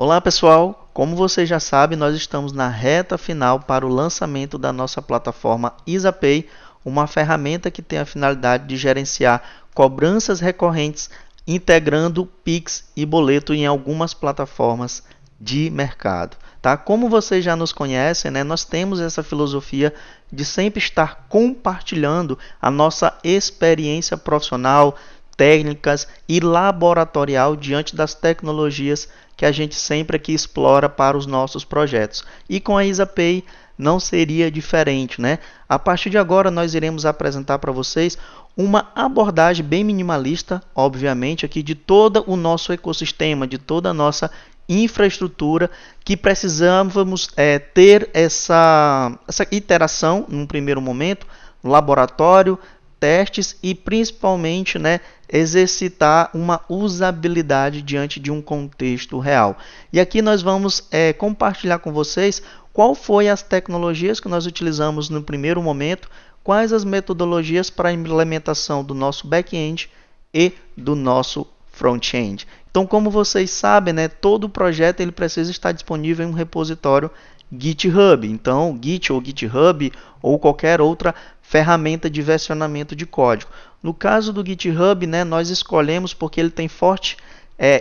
Olá pessoal, como você já sabe, nós estamos na reta final para o lançamento da nossa plataforma EasyPay, uma ferramenta que tem a finalidade de gerenciar cobranças recorrentes, integrando Pix e boleto em algumas plataformas de mercado. Tá? Como vocês já nos conhecem, né, nós temos essa filosofia de sempre estar compartilhando a nossa experiência profissional, técnicas e laboratorial diante das tecnologias que a gente sempre aqui explora para os nossos projetos. E com a EasyPay não seria diferente, né? A partir de agora nós iremos apresentar para vocês uma abordagem bem minimalista, obviamente, aqui de todo o nosso ecossistema, de toda a nossa infraestrutura que precisávamos ter essa iteração num primeiro momento, no laboratório, testes e principalmente, né, exercitar uma usabilidade diante de um contexto real. E aqui nós vamos compartilhar com vocês qual foi as tecnologias que nós utilizamos no primeiro momento, quais as metodologias para a implementação do nosso back-end e do nosso front-end. Então, como vocês sabem, né, todo projeto ele precisa estar disponível em um repositório GitHub. Então, Git ou GitHub ou qualquer outra ferramenta de versionamento de código. No caso do GitHub, né, nós escolhemos porque ele tem forte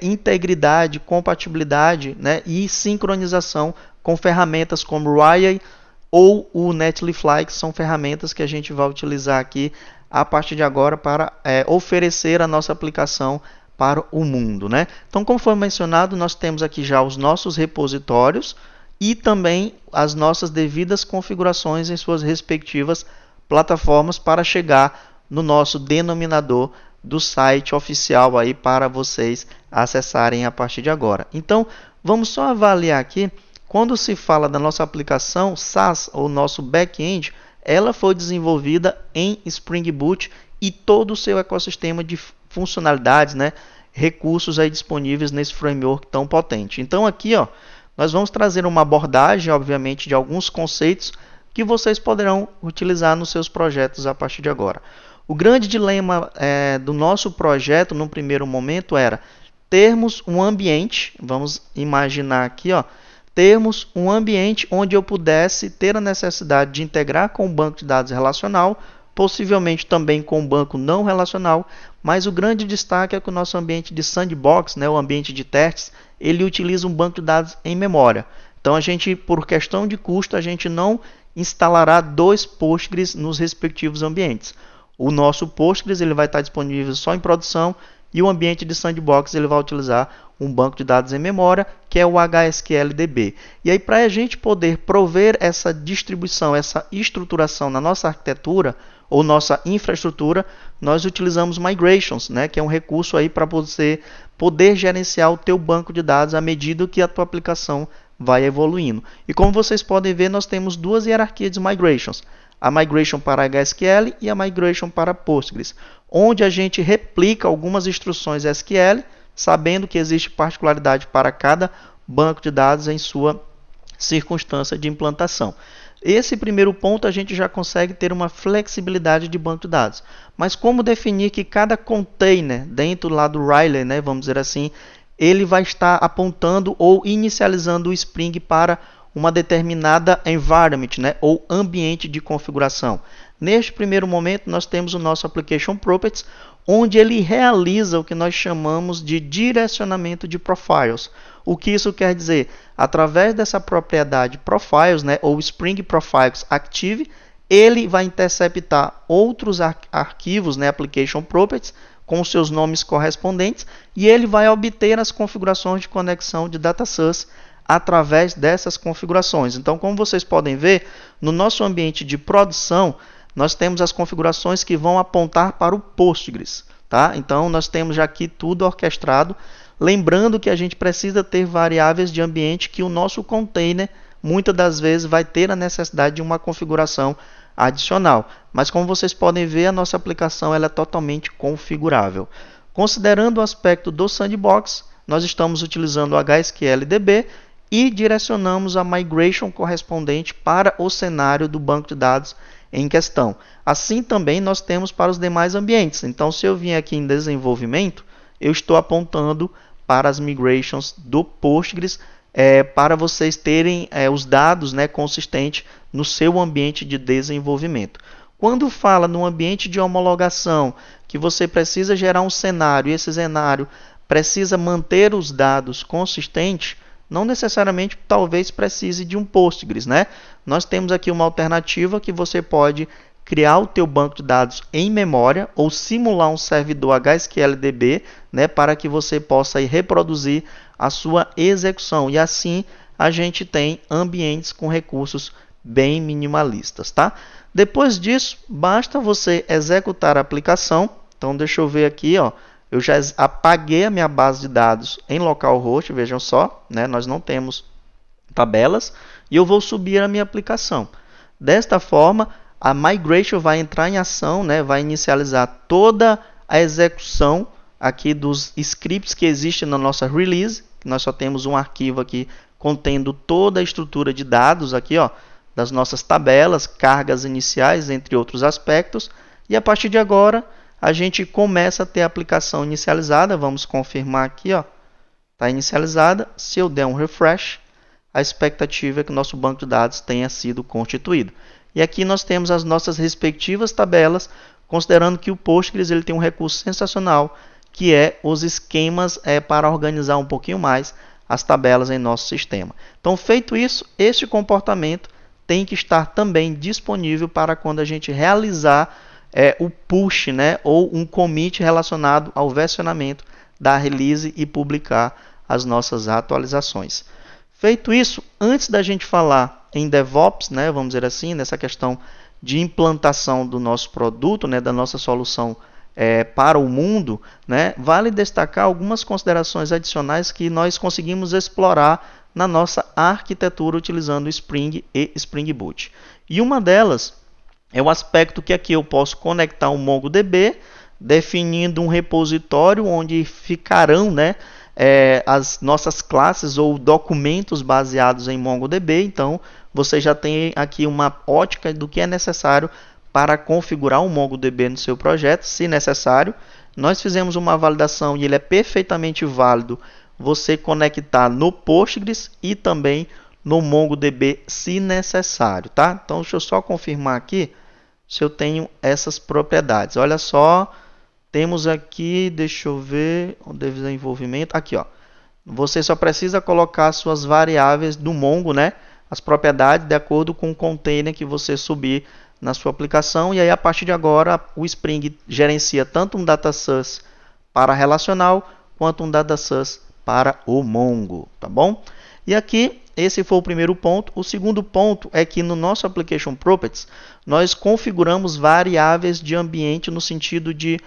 integridade, compatibilidade, né, e sincronização com ferramentas como o Raya ou o Netlify, que são ferramentas que a gente vai utilizar aqui a partir de agora para oferecer a nossa aplicação para o mundo, né? Então, como foi mencionado, nós temos aqui já os nossos repositórios e também as nossas devidas configurações em suas respectivas plataformas para chegar no nosso denominador do site oficial aí para vocês acessarem a partir de agora. Então, vamos só avaliar aqui, quando se fala da nossa aplicação SaaS ou nosso back-end, ela foi desenvolvida em Spring Boot e todo o seu ecossistema de funcionalidades, né, recursos aí disponíveis nesse framework tão potente. Então aqui, ó, nós vamos trazer uma abordagem, obviamente, de alguns conceitos que vocês poderão utilizar nos seus projetos a partir de agora. O grande dilema do nosso projeto, no primeiro momento, era termos um ambiente, vamos imaginar aqui, ó, termos um ambiente onde eu pudesse ter a necessidade de integrar com o banco de dados relacional, possivelmente também com o banco não relacional, mas o grande destaque é que o nosso ambiente de sandbox, né, o ambiente de testes, ele utiliza um banco de dados em memória. Então, a gente, por questão de custo, a gente não instalará dois Postgres nos respectivos ambientes. O nosso Postgres ele vai estar disponível só em produção e o ambiente de sandbox ele vai utilizar um banco de dados em memória, que é o HSQLDB. E aí, para a gente poder prover essa distribuição, essa estruturação na nossa arquitetura ou nossa infraestrutura, nós utilizamos migrations, né, que é um recurso aí para você poder gerenciar o teu banco de dados à medida que a tua aplicação vai evoluindo. E como vocês podem ver, nós temos duas hierarquias de migrations. A migration para HSQL e a migration para Postgres, onde a gente replica algumas instruções SQL, sabendo que existe particularidade para cada banco de dados em sua circunstância de implantação. Esse primeiro ponto a gente já consegue ter uma flexibilidade de banco de dados. Mas como definir que cada container dentro lá do Riley, né, vamos dizer assim, ele vai estar apontando ou inicializando o Spring para uma determinada environment, né, ou ambiente de configuração. Neste primeiro momento, nós temos o nosso Application Properties, onde ele realiza o que nós chamamos de direcionamento de profiles. O que isso quer dizer? Através dessa propriedade profiles, né, ou Spring Profiles Active, ele vai interceptar outros arquivos, né, Application Properties, com seus nomes correspondentes, e ele vai obter as configurações de conexão de data source através dessas configurações. Então, como vocês podem ver, no nosso ambiente de produção, nós temos as configurações que vão apontar para o Postgres. Tá? Então, nós temos já aqui tudo orquestrado. Lembrando que a gente precisa ter variáveis de ambiente que o nosso container, muitas das vezes, vai ter a necessidade de uma configuração adicional. Mas, como vocês podem ver, a nossa aplicação ela é totalmente configurável. Considerando o aspecto do sandbox, nós estamos utilizando o HSQLDB e direcionamos a migration correspondente para o cenário do banco de dados em questão. Assim também nós temos para os demais ambientes. Então, se eu vim aqui em desenvolvimento, eu estou apontando para as migrations do Postgres, para vocês terem os dados, né, consistentes no seu ambiente de desenvolvimento. Quando fala no ambiente de homologação, que você precisa gerar um cenário, e esse cenário precisa manter os dados consistentes, não necessariamente talvez precise de um Postgres, né? Nós temos aqui uma alternativa que você pode criar o teu banco de dados em memória ou simular um servidor HSQLDB, né, para que você possa reproduzir a sua execução. E assim a gente tem ambientes com recursos bem minimalistas, tá? Depois disso, basta você executar a aplicação. Então, deixa eu ver aqui, ó. Eu já apaguei a minha base de dados em localhost, vejam só, né? Nós não temos tabelas, e eu vou subir a minha aplicação. Desta forma, a migration vai entrar em ação, né? Vai inicializar toda a execução aqui dos scripts que existem na nossa release. Nós só temos um arquivo aqui contendo toda a estrutura de dados aqui, ó, das nossas tabelas, cargas iniciais, entre outros aspectos. E a partir de agora, a gente começa a ter a aplicação inicializada. Vamos confirmar aqui, ó, está inicializada. Se eu der um refresh, a expectativa é que o nosso banco de dados tenha sido constituído. E aqui nós temos as nossas respectivas tabelas, considerando que o Postgres ele tem um recurso sensacional, que é os esquemas para organizar um pouquinho mais as tabelas em nosso sistema. Então, feito isso, este comportamento tem que estar também disponível para quando a gente realizar o push, né, ou um commit relacionado ao versionamento da release e publicar as nossas atualizações. Feito isso, antes da gente falar em DevOps, né, vamos dizer assim, nessa questão de implantação do nosso produto, né, da nossa solução para o mundo, né, vale destacar algumas considerações adicionais que nós conseguimos explorar na nossa arquitetura utilizando Spring e Spring Boot. E uma delas é o aspecto que aqui eu posso conectar um MongoDB, definindo um repositório onde ficarão, né, as nossas classes ou documentos baseados em MongoDB. Então, você já tem aqui uma ótica do que é necessário para configurar um MongoDB no seu projeto, se necessário. Nós fizemos uma validação e ele é perfeitamente válido você conectar no Postgres e também no MongoDB se necessário, tá? Então, deixa eu só confirmar aqui se eu tenho essas propriedades. Olha só, temos aqui, deixa eu ver, o desenvolvimento, aqui, ó. Você só precisa colocar suas variáveis do Mongo, né? As propriedades de acordo com o container que você subir na sua aplicação. E aí, a partir de agora, o Spring gerencia tanto um DataSource para relacional, quanto um DataSource para o Mongo, tá bom? E aqui, esse foi o primeiro ponto. O segundo ponto é que no nosso Application Properties, nós configuramos variáveis de ambiente no sentido de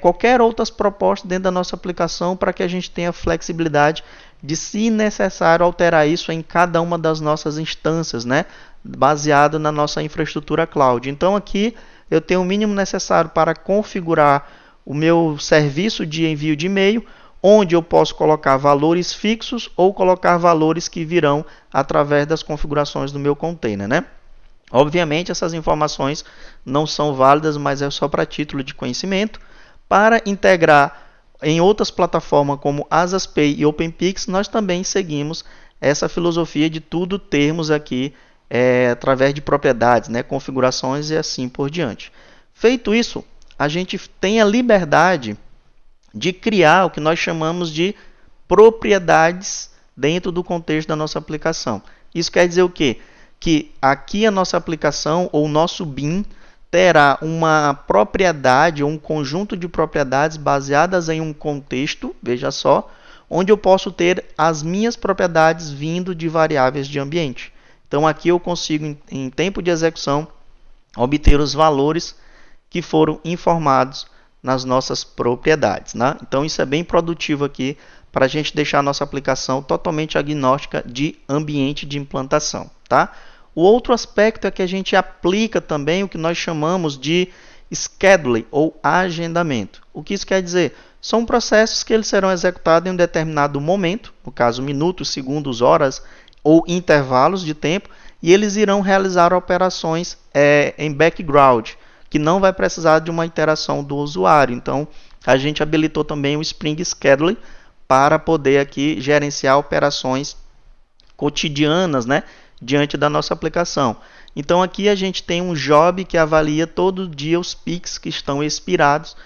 qualquer outras propostas dentro da nossa aplicação para que a gente tenha flexibilidade de, se necessário, alterar isso em cada uma das nossas instâncias, né? Baseado na nossa infraestrutura cloud. Então aqui eu tenho o mínimo necessário para configurar o meu serviço de envio de e-mail, onde eu posso colocar valores fixos ou colocar valores que virão através das configurações do meu container, né? Obviamente essas informações não são válidas, mas é só para título de conhecimento. Para integrar em outras plataformas como ASASPay e OpenPix, nós também seguimos essa filosofia de tudo termos aqui através de propriedades, né, configurações e assim por diante. Feito isso, a gente tem a liberdade de criar o que nós chamamos de propriedades dentro do contexto da nossa aplicação. Isso quer dizer o quê? Que aqui a nossa aplicação ou o nosso BIM terá uma propriedade ou um conjunto de propriedades baseadas em um contexto, veja só, onde eu posso ter as minhas propriedades vindo de variáveis de ambiente. Então aqui eu consigo, em tempo de execução, obter os valores que foram informados nas nossas propriedades, né? Então isso é bem produtivo aqui para a gente deixar a nossa aplicação totalmente agnóstica de ambiente de implantação, tá? O outro aspecto é que a gente aplica também o que nós chamamos de scheduling ou agendamento. O que isso quer dizer? São processos que eles serão executados em um determinado momento, no caso minutos, segundos, horas ou intervalos de tempo, e eles irão realizar operações em background, que não vai precisar de uma interação do usuário. Então, a gente habilitou também o Spring Scheduling para poder aqui gerenciar operações cotidianas, né, diante da nossa aplicação. Então aqui a gente tem um job que avalia todo dia os PICs que estão expirados,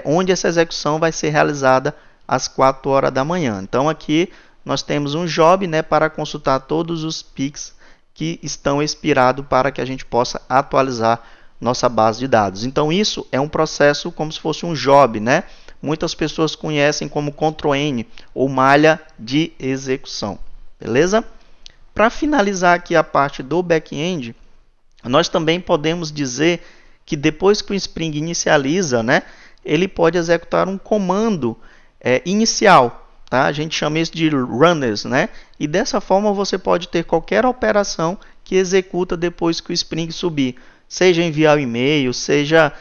onde essa execução vai ser realizada às 4 horas da manhã. Então aqui nós temos um job, né, para consultar todos os PICs que estão expirados para que a gente possa atualizar nossa base de dados. Então isso é um processo como se fosse um job, né? Muitas pessoas conhecem como Ctrl+N ou malha de execução. Beleza? Para finalizar aqui a parte do back-end, nós também podemos dizer que depois que o Spring inicializa, né, ele pode executar um comando inicial. Tá? A gente chama isso de runners, né? E dessa forma você pode ter qualquer operação que executa depois que o Spring subir. Seja enviar um e-mail, seja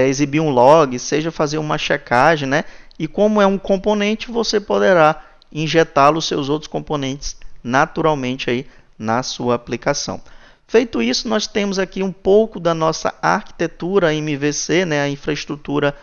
exibir um log, seja fazer uma checagem, né? E como é um componente, você poderá injetá-lo seus outros componentes naturalmente aí na sua aplicação. Feito isso, nós temos aqui um pouco da nossa arquitetura MVC, né? A infraestrutura,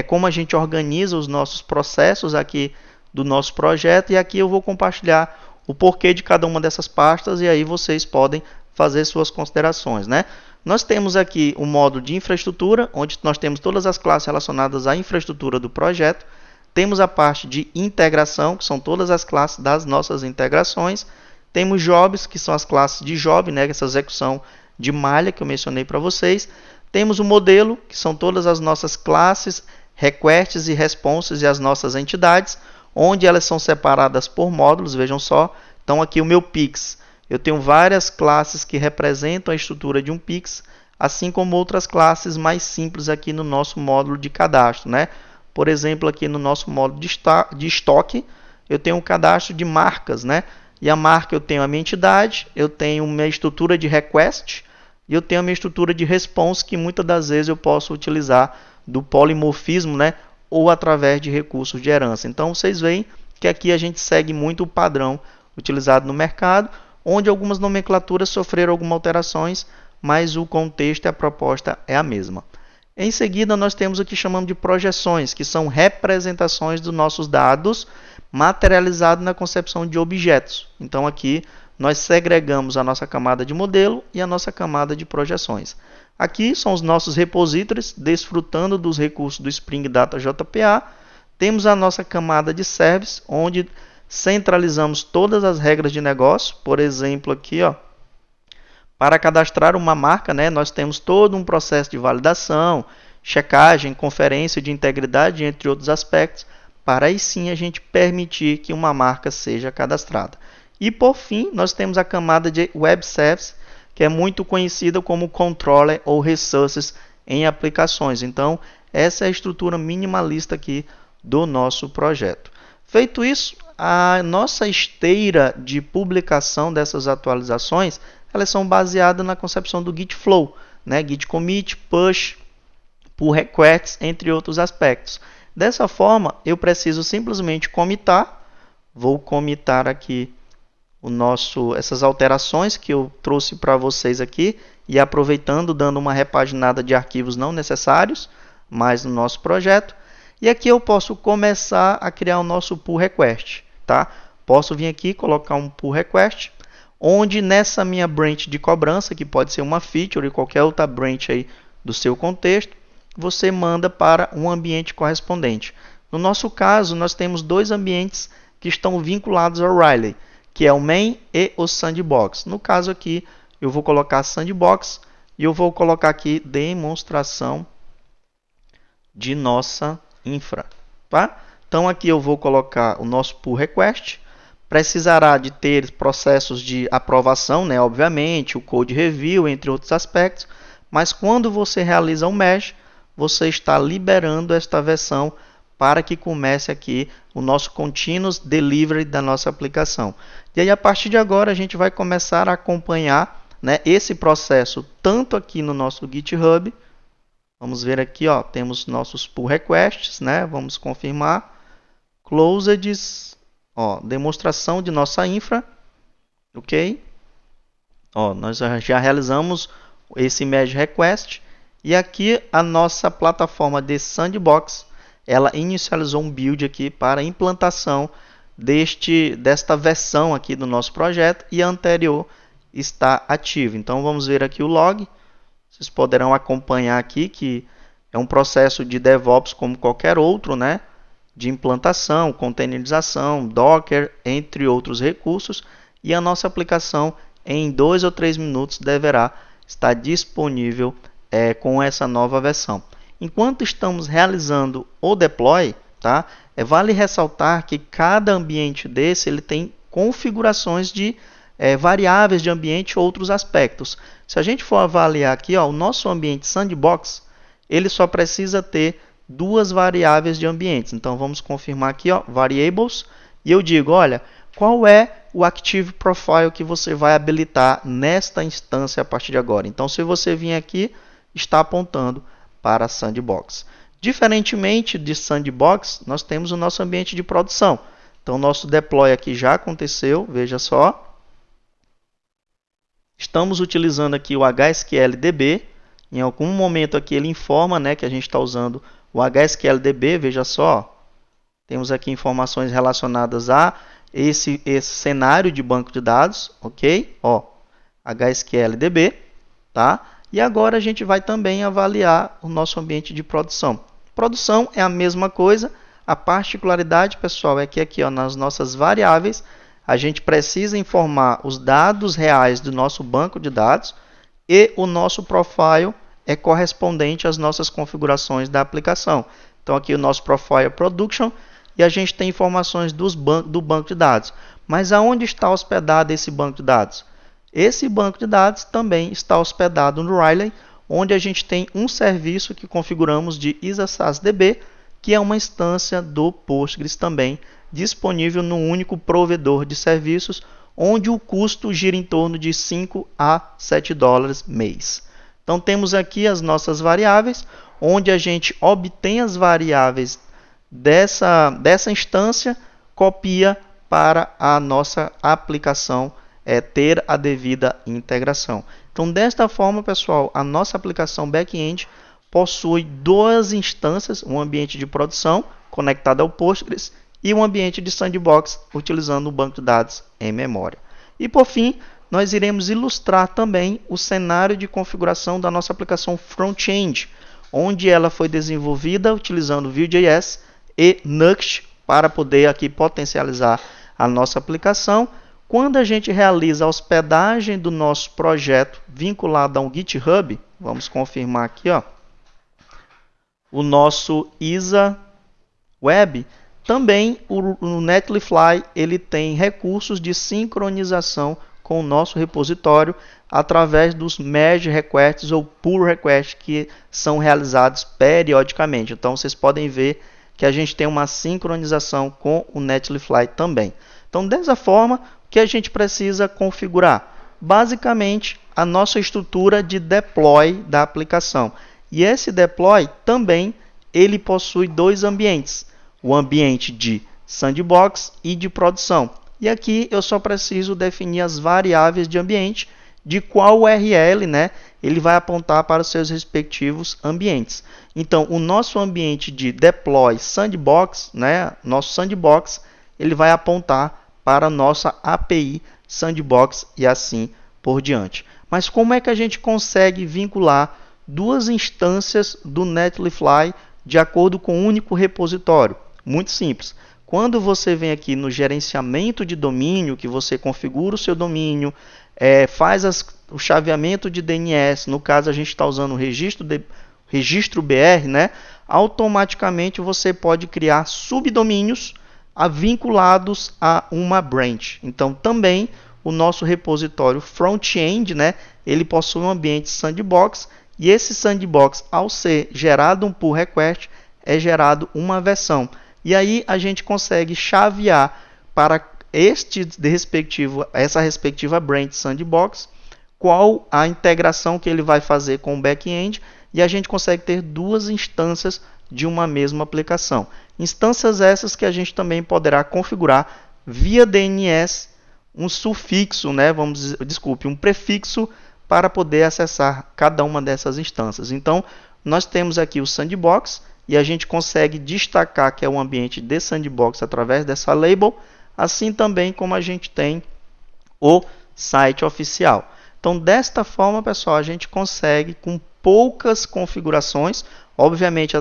como a gente organiza os nossos processos aqui do nosso projeto, e aqui eu vou compartilhar o porquê de cada uma dessas pastas, e aí vocês podem fazer suas considerações, né? Nós temos aqui o módulo de infraestrutura, onde nós temos todas as classes relacionadas à infraestrutura do projeto. Temos a parte de integração, que são todas as classes das nossas integrações. Temos jobs, que são as classes de job, né? Essa execução de malha que eu mencionei para vocês. Temos o modelo, que são todas as nossas classes, requests e responses e as nossas entidades, onde elas são separadas por módulos, vejam só. Então aqui o meu PIX, eu tenho várias classes que representam a estrutura de um PIX, assim como outras classes mais simples aqui no nosso módulo de cadastro, né? Por exemplo, aqui no nosso módulo de estoque, eu tenho um cadastro de marcas, né? E a marca eu tenho a minha entidade, eu tenho minha estrutura de request e eu tenho a minha estrutura de response, que muitas das vezes eu posso utilizar do polimorfismo, né? Ou através de recursos de herança. Então vocês veem que aqui a gente segue muito o padrão utilizado no mercado, onde algumas nomenclaturas sofreram algumas alterações, mas o contexto e a proposta é a mesma. Em seguida, nós temos o que chamamos de projeções, que são representações dos nossos dados materializados na concepção de objetos. Então aqui nós segregamos a nossa camada de modelo e a nossa camada de projeções. Aqui são os nossos repositories, desfrutando dos recursos do Spring Data JPA. Temos a nossa camada de service, onde centralizamos todas as regras de negócio. Por exemplo, aqui, ó, para cadastrar uma marca, né, nós temos todo um processo de validação, checagem, conferência de integridade, entre outros aspectos, para aí sim a gente permitir que uma marca seja cadastrada. E por fim, nós temos a camada de Web Service, que é muito conhecida como Controller ou Resources em aplicações. Então, essa é a estrutura minimalista aqui do nosso projeto. Feito isso, a nossa esteira de publicação dessas atualizações, elas são baseadas na concepção do Git Flow, né? Git Commit, Push, Pull Requests, entre outros aspectos. Dessa forma, eu preciso simplesmente commitar. Vou commitar aqui essas alterações que eu trouxe para vocês aqui, e aproveitando, dando uma repaginada de arquivos não necessários, mais no nosso projeto. E aqui eu posso começar a criar o nosso pull request, tá? Posso vir aqui, colocar um pull request, onde nessa minha branch de cobrança, que pode ser uma feature ou qualquer outra branch aí do seu contexto, você manda para um ambiente correspondente. No nosso caso, nós temos dois ambientes que estão vinculados ao Riley, que é o main e o sandbox. No caso aqui, eu vou colocar sandbox e eu vou colocar aqui demonstração de nossa infra, tá? Então aqui eu vou colocar o nosso pull request. Precisará de ter processos de aprovação, né? Obviamente, o code review, entre outros aspectos. Mas quando você realiza um mesh, você está liberando esta versão para que comece aqui o nosso continuous delivery da nossa aplicação. E aí, a partir de agora, a gente vai começar a acompanhar, né, esse processo tanto aqui no nosso GitHub. Vamos ver aqui, ó, temos nossos pull requests, né? Vamos confirmar. Closeds, ó, demonstração de nossa infra, ok? Ó, nós já realizamos esse merge request. E aqui a nossa plataforma de sandbox, ela inicializou um build aqui para implantação desta versão aqui do nosso projeto, e a anterior está ativa. Então vamos ver aqui o log. Vocês poderão acompanhar aqui que é um processo de DevOps como qualquer outro, né? De implantação, containerização, Docker, entre outros recursos, e a nossa aplicação em 2 ou 3 minutos deverá estar disponível com essa nova versão. Enquanto estamos realizando o deploy, tá? Vale ressaltar que cada ambiente desse ele tem configurações de variáveis de ambiente e outros aspectos. Se a gente for avaliar aqui, ó, o nosso ambiente sandbox, ele só precisa ter 2 variáveis de ambientes. Então vamos confirmar aqui, ó, variables, e eu digo, olha, qual é o Active Profile que você vai habilitar nesta instância a partir de agora. Então se você vir aqui, está apontando para Sandbox. Diferentemente de Sandbox, nós temos o nosso ambiente de produção. Então nosso deploy aqui já aconteceu, veja só. Estamos utilizando aqui o HSQLDB. Em algum momento aqui ele informa, né, que a gente está usando o HSQLDB, veja só. Temos aqui informações relacionadas a esse cenário de banco de dados, ok? Ó, HSQLDB, tá? E agora a gente vai também avaliar o nosso ambiente de produção. Produção é a mesma coisa. A particularidade, pessoal, é que aqui, ó, nas nossas variáveis, a gente precisa informar os dados reais do nosso banco de dados, e o nosso profile é correspondente às nossas configurações da aplicação. Então aqui o nosso profile é production, e a gente tem informações do banco de dados. Mas aonde está hospedado esse banco de dados? Esse banco de dados também está hospedado no Riley, onde a gente tem um serviço que configuramos de IsaSasDB, que é uma instância do Postgres também, disponível no único provedor de serviços, onde o custo gira em torno de 5 a 7 dólares mês. Então temos aqui as nossas variáveis, onde a gente obtém as variáveis dessa instância, copia para a nossa aplicação ter a devida integração. Então desta forma, pessoal, a nossa aplicação back-end possui 2 instâncias, um ambiente de produção conectado ao Postgres e um ambiente de sandbox utilizando o banco de dados em memória. E por fim, nós iremos ilustrar também o cenário de configuração da nossa aplicação front-end, onde ela foi desenvolvida utilizando Vue.js e Nuxt para poder aqui potencializar a nossa aplicação. Quando a gente realiza a hospedagem do nosso projeto vinculado a um GitHub, vamos confirmar aqui, ó, o nosso Isa Web, também o Netlify ele tem recursos de sincronização com o nosso repositório através dos merge requests ou pull requests que são realizados periodicamente. Então vocês podem ver que a gente tem uma sincronização com o Netlify também. Então dessa forma, o que a gente precisa configurar? Basicamente a nossa estrutura de deploy da aplicação. E esse deploy também ele possui 2 ambientes, o ambiente de sandbox e de produção. E aqui eu só preciso definir as variáveis de ambiente, de qual URL, né, ele vai apontar para os seus respectivos ambientes. Então, o nosso ambiente de deploy sandbox, né, nosso sandbox, ele vai apontar para a nossa API sandbox e assim por diante. Mas como é que a gente consegue vincular 2 instâncias do Netlify de acordo com um único repositório? Muito simples. Quando você vem aqui no gerenciamento de domínio, que você configura o seu domínio, faz o chaveamento de DNS, no caso a gente está usando o registro BR, né? Automaticamente você pode criar subdomínios vinculados a uma branch. Então também o nosso repositório front-end, né? Ele possui um ambiente sandbox, e esse sandbox, ao ser gerado um pull request, é gerado uma versão. E aí a gente consegue chavear para essa respectiva branch sandbox, qual a integração que ele vai fazer com o back-end, e a gente consegue ter 2 instâncias de uma mesma aplicação. Instâncias essas que a gente também poderá configurar via DNS um sufixo, né? Um prefixo para poder acessar cada uma dessas instâncias. Então, nós temos aqui o sandbox e a gente consegue destacar que é um ambiente de sandbox através dessa label, assim também como a gente tem o site oficial. Então, desta forma, pessoal, a gente consegue, com poucas configurações, obviamente,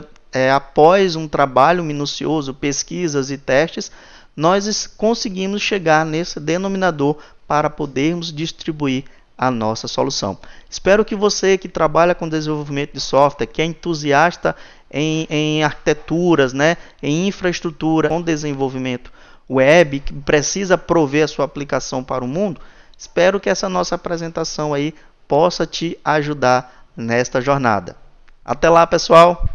após um trabalho minucioso, pesquisas e testes, nós conseguimos chegar nesse denominador para podermos distribuir a nossa solução. Espero que você que trabalha com desenvolvimento de software, que é entusiasta em arquiteturas, né, em infraestrutura, com desenvolvimento web, que precisa prover a sua aplicação para o mundo, espero que essa nossa apresentação aí possa te ajudar nesta jornada. Até lá, pessoal!